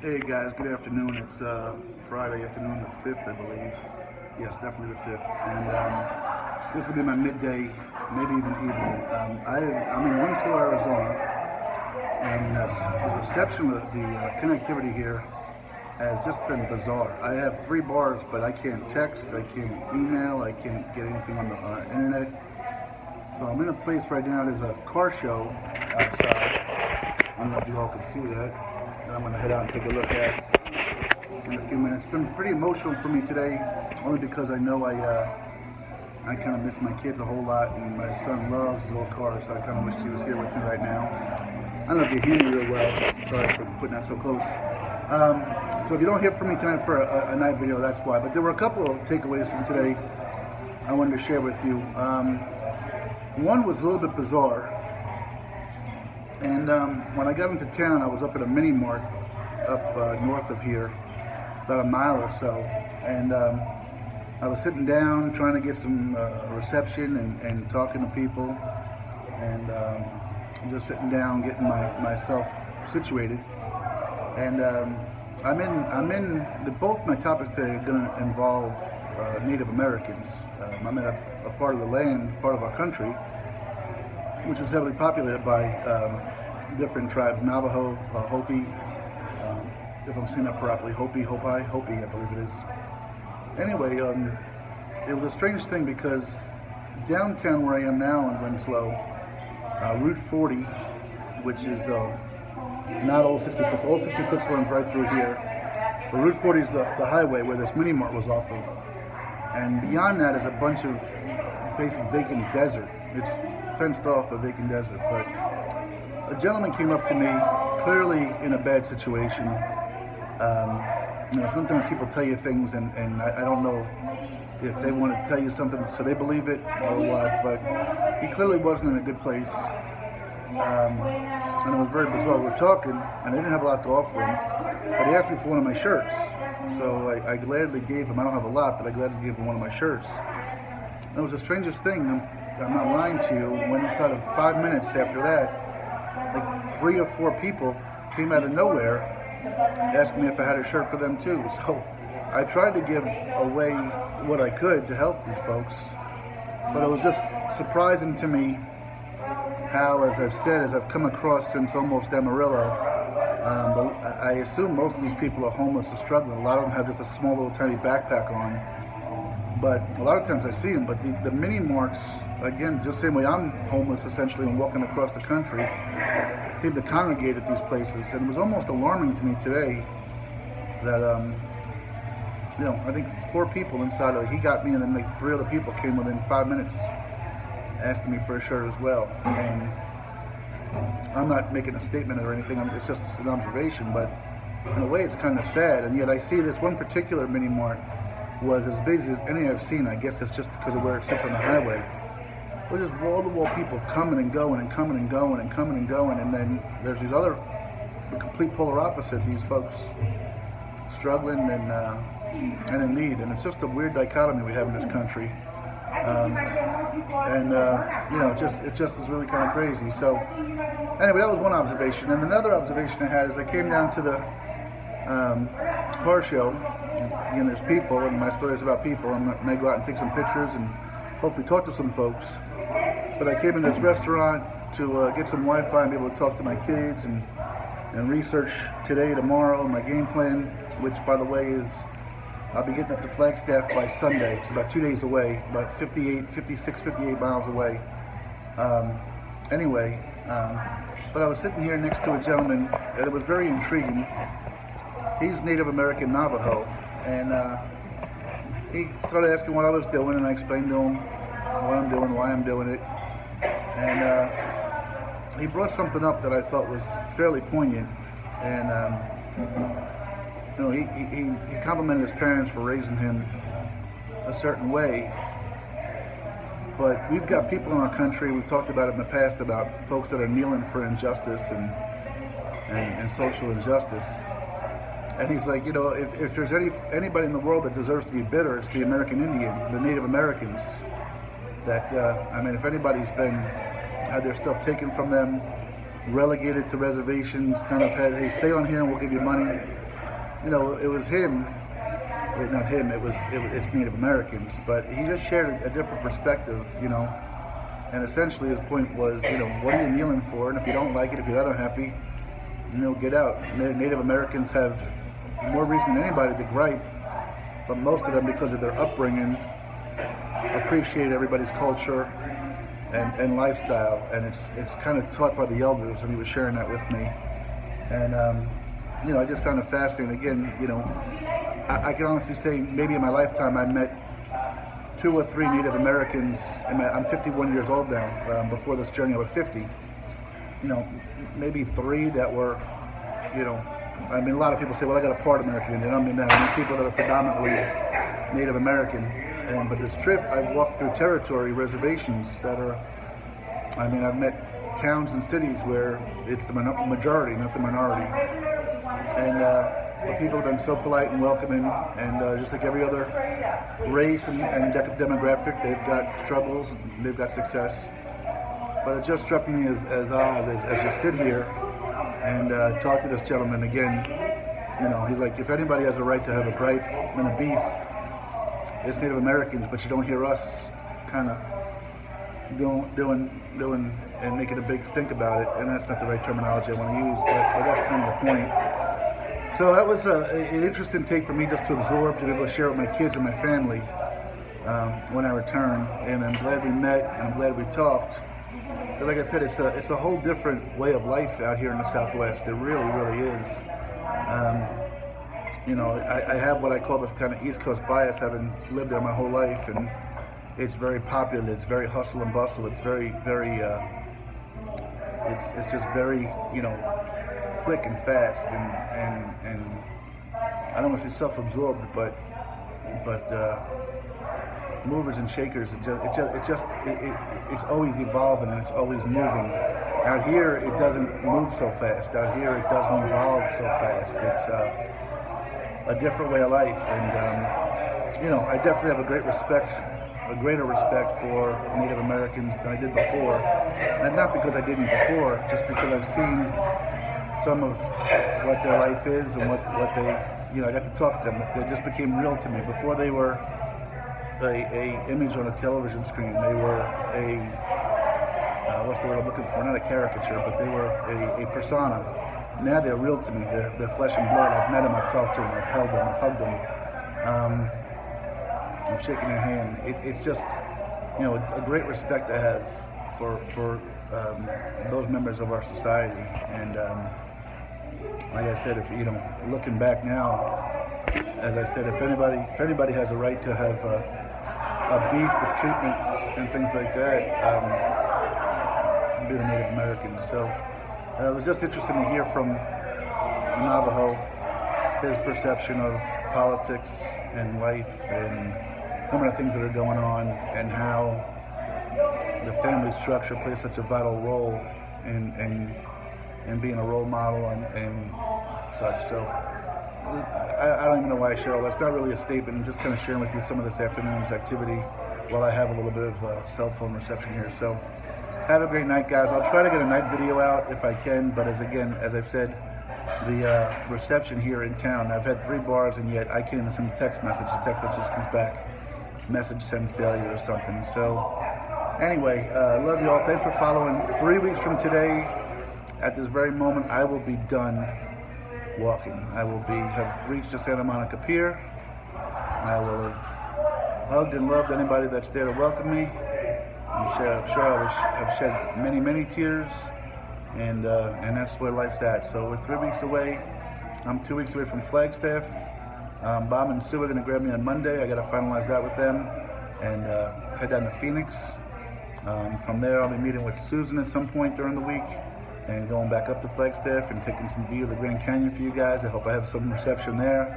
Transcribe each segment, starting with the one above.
Hey guys, good afternoon. It's Friday afternoon, the 5th, I believe. Yes, definitely the 5th. And this will be my midday, maybe even evening. I'm in Winslow, Arizona, and the reception, the connectivity here has just been bizarre. I have 3 bars, but I can't text, I can't email, I can't get anything on the internet. So I'm in a place right now, there's a car show outside. I don't know if you all can see that. And I'm going to head out and take a look at in a few minutes. It's been pretty emotional for me today, only because I know I kind of miss my kids a whole lot, and my son loves his old car, so I kind of wish he was here with me right now. I don't know if you hear me real well. Sorry for putting that so close. So if you don't hear from me tonight for a night video, that's why. But there were a couple of takeaways from today I wanted to share with you. One was a little bit bizarre. And when I got into town, I was up at a mini mart up north of here, about a mile or so. And I was sitting down trying to get some reception and talking to people, and just sitting down getting myself situated. And both my topics today are going to involve Native Americans. I'm in a part of the land, part of our country, which is heavily populated by different tribes, Navajo, Hopi, if I'm saying that properly, Hopi, I believe it is. Anyway, it was a strange thing because downtown where I am now in Winslow, Route 40, which is not Old 66, Old 66 runs right through here, but Route 40 is the highway where this mini mart was off of. And beyond that is a bunch of basic vacant desert. It's fenced off a vacant desert, but a gentleman came up to me, clearly in a bad situation. Sometimes people tell you things, and I don't know if they want to tell you something so they believe it or what, but he clearly wasn't in a good place. And it was very bizarre. We were talking, and I didn't have a lot to offer him, but he asked me for one of my shirts. So I gladly gave him, I don't have a lot, but I gladly gave him one of my shirts. And it was the strangest thing, I'm not lying to you, when inside of 5 minutes after that, like 3 or 4 people came out of nowhere asking me if I had a shirt for them too. So I tried to give away what I could to help these folks, but it was just surprising to me how, as I've said, as I've come across since almost Amarillo, I assume most of these people are homeless or struggling. A lot of them have just a small little tiny backpack on. But a lot of times I see them, but the mini marts, again, just the same way I'm homeless essentially and walking across the country, seem to congregate at these places. And it was almost alarming to me today that, I think 4 people inside of it, he got me, and then like 3 other people came within 5 minutes asking me for a shirt as well. And I'm not making a statement or anything, it's just an observation, but in a way it's kind of sad. And yet I see this one particular mini mart was as busy as any I've seen. I guess it's just because of where it sits on the highway. It was just wall-to-wall people coming and going and coming and going and coming and going, and then there's these other, the complete polar opposite, these folks struggling and in need. And it's just a weird dichotomy we have in this country. It just is really kind of crazy. So anyway, that was one observation. And another observation I had is I came down to the car show. Again, there's people, and my story is about people. I'm going to go out and take some pictures and hopefully talk to some folks. But I came in this restaurant to get some Wi-Fi and be able to talk to my kids and research today, tomorrow, my game plan, which, by the way, is I'll be getting up to Flagstaff by Sunday. It's about 2 days away, about 58 miles away. But I was sitting here next to a gentleman, and it was very intriguing. He's Native American Navajo, and he started asking what I was doing, and I explained to him what I'm doing, why I'm doing it. And he brought something up that I thought was fairly poignant, and he complimented his parents for raising him a certain way. But we've got people in our country, we've talked about it in the past, about folks that are kneeling for injustice and social injustice. And he's like, if there's anybody in the world that deserves to be bitter, it's the American Indian, the Native Americans. That, if anybody's had their stuff taken from them, relegated to reservations, kind of had, hey, stay on here and we'll give you money. it was him. Not him. It's Native Americans, but he just shared a different perspective. And essentially his point was, what are you kneeling for? And if you don't like it, if you're that unhappy, get out. Native Americans have more reason than anybody to gripe, but most of them, because of their upbringing, appreciate everybody's culture and lifestyle, and it's kind of taught by the elders, and he was sharing that with me. And I just found it fascinating. Again, I can honestly say maybe in my lifetime I met 2 or 3 Native Americans. I'm 51 years old now. Before this journey I was 50. Maybe 3 that were, a lot of people say, well, I got a part American Indian. I don't mean that. I mean people that are predominantly Native American. But this trip, I've walked through territory reservations that are, I've met towns and cities where it's the majority, not the minority. And the people have been so polite and welcoming, and just like every other race and demographic, they've got struggles, and they've got success. But it just struck me as odd as you sit here and talk to this gentleman again. He's like, if anybody has a right to have a gripe and a beef, it's Native Americans, but you don't hear us kind of doing and making a big stink about it, and that's not the right terminology I want to use, but that's kind of the point. So that was an interesting take for me just to absorb, to be able to share with my kids and my family when I return. And I'm glad we met, and I'm glad we talked. But like I said, it's a whole different way of life out here in the Southwest. It really, really is. I have what I call this kind of East Coast bias, having lived there my whole life, and it's very popular. It's very hustle and bustle. It's very, very. It's just very, quick and fast, and I don't want to say self-absorbed, but movers and shakers. It's always evolving and it's always moving. Out here, it doesn't move so fast. Out here, it doesn't evolve so fast. It's a different way of life, and I definitely have a greater respect for Native Americans than I did before, and not because I didn't before, just because I've seen some of what their life is and what they, I got to talk to them. They just became real to me. Before they were a image on a television screen. They were what's the word I'm looking for? Not a caricature, but they were a persona. Now they're real to me. They're flesh and blood. I've met them, I've talked to them, I've held them, I've hugged them. I'm shaking their hand. It's just, a great respect I have for those members of our society. And like I said, if looking back now, as I said, if anybody has a right to have a beef with treatment and things like that, it'd be the Native Americans. So it was just interesting to hear from Navajo his perception of politics and life and some of the things that are going on, and how the family structure plays such a vital role in being a role model and such. So I don't even know why I share all that. It's not really a statement. I'm just kind of sharing with you some of this afternoon's activity while I have a little bit of cell phone reception here. So have a great night, guys. I'll try to get a night video out if I can, but as I've said, the reception here in town, I've had 3 bars and yet I can't even send a text message. The text message comes back, message send failure or something. So anyway, love you all. Thanks for following. 3 weeks from today, at this very moment, I will be done walking. I will have reached the Santa Monica Pier. I will have hugged and loved anybody that's there to welcome me. I'm sure I will have shed many, many tears, and that's where life's at. So we're 3 weeks away. I'm 2 weeks away from Flagstaff. Bob and Sue are going to grab me on Monday. I got to finalize that with them and head down to Phoenix. From there, I'll be meeting with Susan at some point during the week and going back up to Flagstaff and taking some view of the Grand Canyon for you guys. I hope I have some reception there.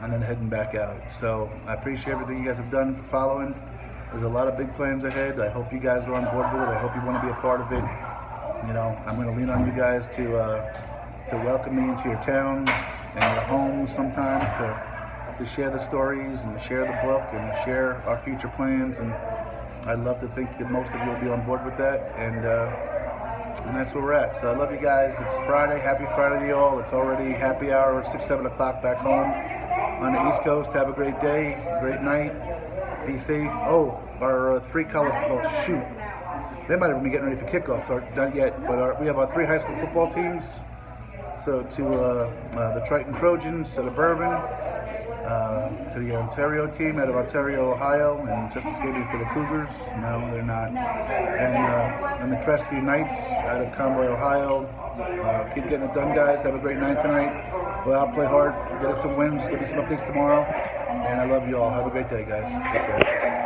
And then heading back out. So I appreciate everything you guys have done for following. There's a lot of big plans ahead. I hope you guys are on board with it. I hope you want to be a part of it. I'm going to lean on you guys to welcome me into your towns and your homes sometimes, to share the stories and to share the book and to share our future plans. And I'd love to think that most of you will be on board with that. And And that's where we're at. So I love you guys. It's Friday. Happy Friday to you all. It's already happy hour, 6, 7 o'clock back home on the East Coast. Have a great day, great night. Be safe. Oh, our 3 college football, shoot. They might have been getting ready for kickoff, so not yet. But we have our 3 high school football teams. So to the Triton Trojans, to the Bourbon, to the Ontario team out of Ontario, Ohio, and just escaping for the Cougars. No, they're not. And the Crestview Knights out of Convoy, Ohio. Keep getting it done, guys. Have a great night tonight. Go out, play hard, get us some wins, get me some updates tomorrow. And I love you all. Have a great day, guys. Take care.